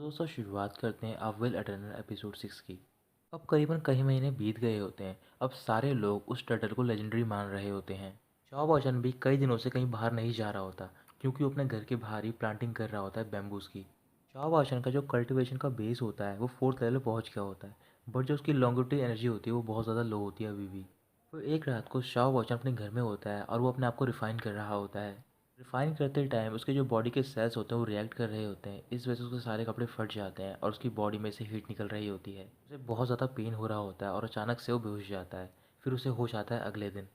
दोस्तों शुरुआत करते हैं अब विल अटर्नल एपिसोड 6 की। अब करीबन कई महीने बीत गए होते हैं। अब सारे लोग उस टर्टल को लेजेंडरी मान रहे होते हैं। शॉप वॉचन भी कई दिनों से कहीं बाहर नहीं जा रहा होता क्योंकि वो अपने घर के बाहर ही प्लांटिंग कर रहा होता है बैम्बूज की। शॉप वॉचन का जो कल्टीवेशन का बेस होता है वो फोर्थ लेवल पहुंच गया होता है, बट जो उसकी लॉन्गिट्यूड एनर्जी होती है वो बहुत ज़्यादा लो होती है अभी भी। तो एक रात को शॉप वॉचन अपने घर में होता है और वो अपने आप को रिफाइन कर रहा होता है। रिफाइन करते टाइम उसके जो बॉडी के सेल्स होते हैं वो रिएक्ट कर रहे होते हैं। इस वजह से उसके सारे कपड़े फट जाते हैं और उसकी बॉडी में से हीट निकल रही होती है। उसे बहुत ज़्यादा पेन हो रहा होता है और अचानक से वो बेहोश जाता है। फिर उसे होश आता है अगले दिन।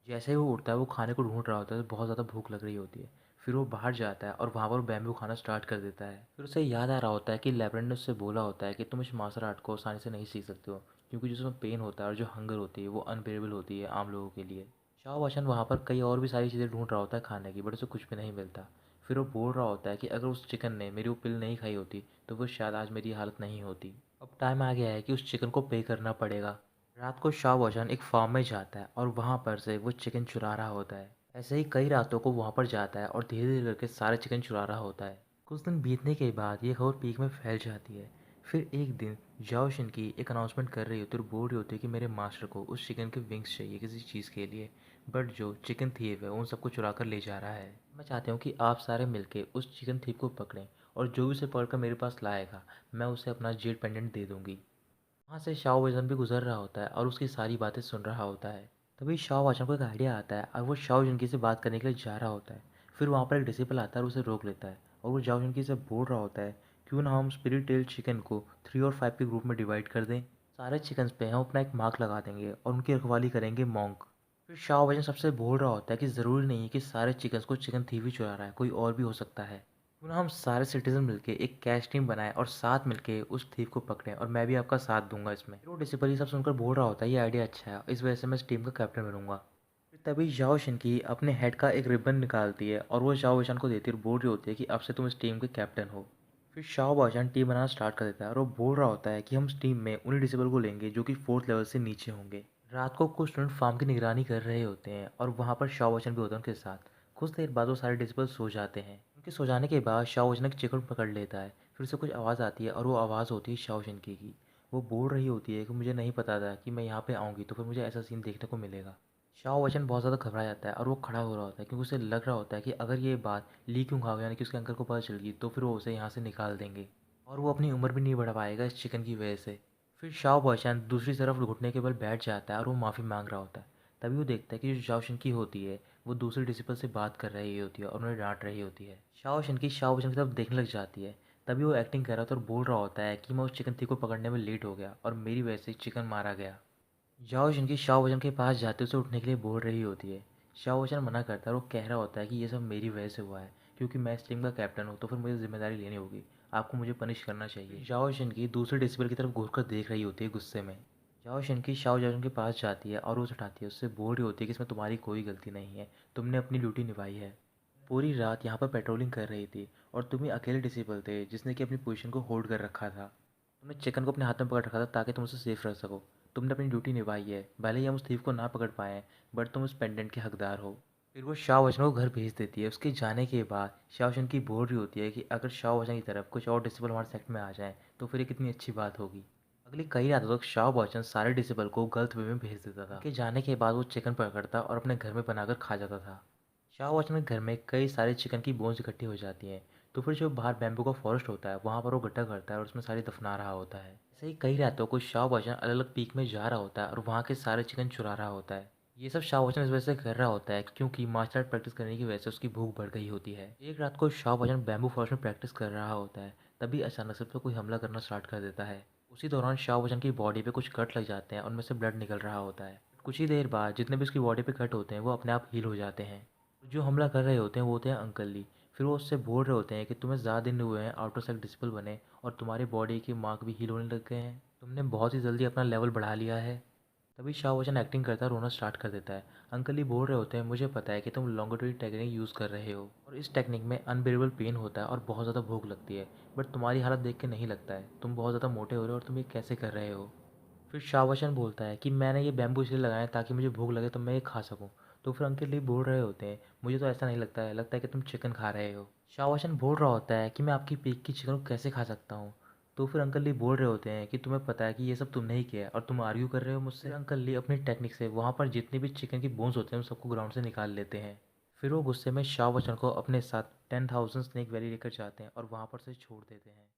जैसे ही वो उठता है वो खाने को ढूंढ रहा होता है, तो बहुत ज़्यादा भूख लग रही होती है। फिर वो बाहर जाता है और वहाँ पर बैम्बू खाना स्टार्ट कर देता है। फिर उसे याद आ रहा होता है कि लेब्रेंड ने उससे बोला होता है कि तुम इस मार्शल आर्ट को आसानी से नहीं सीख सकते हो, क्योंकि जिसमें पेन होता है और जो हंगर होती है वो अनबेरेबल होती है आम लोगों के लिए। शाह वचन वहाँ पर कई और भी सारी चीज़ें ढूंढ रहा होता है खाने की, बट उसे कुछ भी नहीं मिलता। फिर वो बोल रहा होता है कि अगर उस चिकन ने मेरी वो पिल नहीं खाई होती तो वो शायद आज मेरी हालत नहीं होती। अब टाइम आ गया है कि उस चिकन को पे करना पड़ेगा। रात को शाह वचन एक फार्म में जाता है और वहाँ पर से वो चिकन चुरा रहा होता है। ऐसे ही कई रातों को वहाँ पर जाता है और धीरे धीरे करके सारे चिकन चुरा रहा होता है। कुछ दिन बीतने के बाद ये खबर पीक में फैल जाती है। फिर एक दिन जाओ शिनकी एक अनाउंसमेंट कर रही होती है और बोल रही होती है कि मेरे मास्टर को उस चिकन के विंग्स चाहिए किसी चीज़ के लिए, बट जो चिकन थीव है उन सबको चुरा कर ले जा रहा है। मैं चाहती हूँ कि आप सारे मिलके उस चिकन थीव को पकड़ें और जो भी उसे पकड़कर मेरे पास लाएगा मैं उसे अपना जेड पेंडेंट दे दूँगी। वहाँ से शाओ वैजन भी गुजर रहा होता है और उसकी सारी बातें सुन रहा होता है। तभी शाओ वाचन को एक आइडिया आता है और वो शाओ जुनकी से बात करने के लिए जा रहा होता है। फिर वहाँ पर एक डिसिपल आता है और उसे रोक लेता है और वो जाओ जुनकी से बोल रहा होता है, क्यों ना हम स्पिरिट टेल चिकन को 3 और 5 के ग्रुप में डिवाइड कर दें। सारे चिकन्स पे हम अपना एक मार्क लगा देंगे और उनकी रखवाली करेंगे मॉन्क। फिर शाओ वैजन सबसे बोल रहा होता है कि ज़रूरी नहीं है कि सारे चिकन्स को चिकन थीव ही चुरा रहा है, कोई और भी हो सकता है। क्यों ना हम सारे सिटीजन मिलके एक कैश टीम बनाएं और साथ मिलके उस थीव को पकड़ें, और मैं भी आपका साथ दूंगा इसमें। फिर वो डिसिपल ये सब सुनकर बोल रहा होता है ये आइडिया अच्छा है, इस वजह से मैं इस टीम का कैप्टन बनूंगा। फिर तभी जाओ शिनकी अपने हेड का एक रिबन निकालती है और वो जाओ वैशान को देती है और बोल रही होती है कि अब से तुम इस टीम के कैप्टन हो। फिर शाओ बाशान टीम बनाना स्टार्ट कर देता है और वो बोल रहा होता है कि हम इस टीम में उन्हीं डिसेबल को लेंगे जो कि फोर्थ लेवल से नीचे होंगे। रात को कुछ स्टूडेंट फार्म की निगरानी कर रहे होते हैं और वहाँ पर शाओ बाशान भी होता है उनके साथ। कुछ देर बाद वो सारे डिसेबल सो जाते हैं। उनके सो जाने के बाद शाओ बाशान एक चिकन पकड़ लेता है। फिर उसे कुछ आवाज़ आती है और वो आवाज़ होती है शाओ शिनकी की। वो बोल रही होती है कि मुझे नहीं पता था कि मैं यहाँ पे आऊँगी तो फिर मुझे ऐसा सीन देखने को मिलेगा। शाओ वचन बहुत ज़्यादा घबरा जाता है और वो खड़ा हो रहा होता है क्योंकि उसे लग रहा होता है कि अगर ये बात ली क्यों खा यानी कि उसके अंकल को पता चल गई तो फिर वो उसे यहाँ से निकाल देंगे और वो अपनी उम्र भी नहीं बढ़ा पाएगा इस चिकन की वजह से। फिर शाओ बॉयचान दूसरी तरफ घुटने के बल बैठ जाता है और वो माफ़ी मांग रहा होता है। तभी वो देखता है कि जो शाओ शिनकी होती है वो दूसरे डिसिपल से बात कर रही होती है और उन्हें डांट रही होती है। शाओ शिनकी शाओ बॉयचान की तरफ देखने लग जाती है। तभी वो एक्टिंग कर रहा था और बोल रहा होता है कि मैं उस चिकन थी को पकड़ने में लेट हो गया और मेरी वजह से चिकन मारा गया। जाओ जिनकी शाओ वचन के पास जाते उसे उठने के लिए बोल रही होती है। शाओ वचन मना करता है और वो कह रहा होता है कि ये सब मेरी वजह से हुआ है, क्योंकि मैं इस टीम का कैप्टन हूँ तो फिर मुझे जिम्मेदारी लेनी होगी। आपको मुझे पनिश करना चाहिए। जाओ शिनकी दूसरे डिसिबल की तरफ घूर कर देख रही होती है गुस्से में। जाओ शिनकी शाओ जन के पास जाती है और उसे उठाती है, उससे बोल रही होती है कि इसमें तुम्हारी कोई गलती नहीं है, तुमने अपनी ड्यूटी निभाई है। पूरी रात यहाँ पर पेट्रोलिंग कर रही थी और तुम ही अकेले डिसिबल थे जिसने कि अपनी पोजीशन को होल्ड कर रखा था। तुमने चिकन को अपने हाथ में पकड़ रखा था ताकि तुम उसे सेफ रख सको। तुमने अपनी ड्यूटी निभाई है, भले ही हम उस थीव को ना पकड़ पाए, बट तुम उस पेंडेंट के हकदार हो। फिर वो शाह वचन को घर भेज देती है। उसके जाने के बाद शाह वचन की बोल रही होती है कि अगर शाह वचन की तरफ कुछ और डिसिबल हमारे सेक्ट में आ जाए तो फिर ये कितनी अच्छी बात होगी। अगली कई रातों तक शाह वचन सारे डिसिबल को गलत वे में भेज देता था। उनके जाने के बाद वो चिकन पकड़ता और अपने घर में बनाकर खा जाता था। शाह वचन के घर में कई सारे चिकन की बोन्स इकट्ठी हो जाती हैं। तो फिर जो बाहर बैम्बू का फॉरेस्ट होता है वहाँ पर वो गड्ढा करता है और उसमें सारी दफना रहा होता है। ऐसे ही कई रातों को शाह वचन अलग अलग पीक में जा रहा होता है और वहाँ के सारे चिकन चुरा रहा होता है। ये सब शाह वचन इस वजह से कर रहा होता है क्योंकि मार्शल आर्ट प्रैक्टिस करने की वजह से उसकी भूख बढ़ गई होती है। एक रात को शाह वचन बैम्बू फॉरेस्ट में प्रैक्टिस कर रहा होता है। तभी अचानक से तो कोई हमला करना स्टार्ट कर देता है। उसी दौरान शाह वचन की बॉडी पे कुछ कट लग जाते हैं और उनमें से ब्लड निकल रहा होता है। कुछ ही देर बाद जितने भी उसकी बॉडी पे कट होते हैं वो अपने आप हील हो जाते हैं। जो हमला कर रहे होते हैं वो होते हैं अंकल ली। फिर वो उससे बोल रहे होते हैं कि तुम्हें ज़्यादा दिन हुए हैं आउटर सेल डिस्पल बने और तुम्हारी बॉडी के मार्क भी हील होने लग गए हैं, तुमने बहुत ही जल्दी अपना लेवल बढ़ा लिया है। तभी शाह वचन एक्टिंग करता है, रोना स्टार्ट कर देता है। अंकल ही बोल रहे होते हैं मुझे पता है कि तुम लॉन्गिट्यूड टेक्निक यूज़ कर रहे हो और इस टेक्निक में अनबेरेबल पेन होता है और बहुत ज़्यादा भूख लगती है, बट तुम्हारी हालत देख के नहीं लगता है, तुम बहुत ज़्यादा मोटे हो रहे हो और तुम ये कैसे कर रहे हो। फिर शाहवचन बोलता है कि मैंने ये बैम्बू इसलिए लगाया ताकि मुझे भूख लगे तो मैं ये खा सकूं। तो फिर अंकल ली बोल रहे होते हैं मुझे तो ऐसा नहीं लगता है, लगता है कि तुम चिकन खा रहे हो। शाओशन बोल रहा होता है कि मैं आपकी पीक की चिकन को कैसे खा सकता हूँ। तो फिर अंकल ली बोल रहे होते हैं कि तुम्हें पता है कि ये सब तुमने ही किया है और तुम आर्ग्यू कर रहे हो मुझसे। फिर अंकल ली अपनी टेक्निक से वहाँ पर जितने भी चिकन की बोन्स होते हैं उन सबको ग्राउंड से निकाल लेते हैं। फिर वो गुस्से में शाओ वचन को अपने साथ 10,000 स्नेक वैली लेकर जाते हैं और वहाँ पर से छोड़ देते हैं।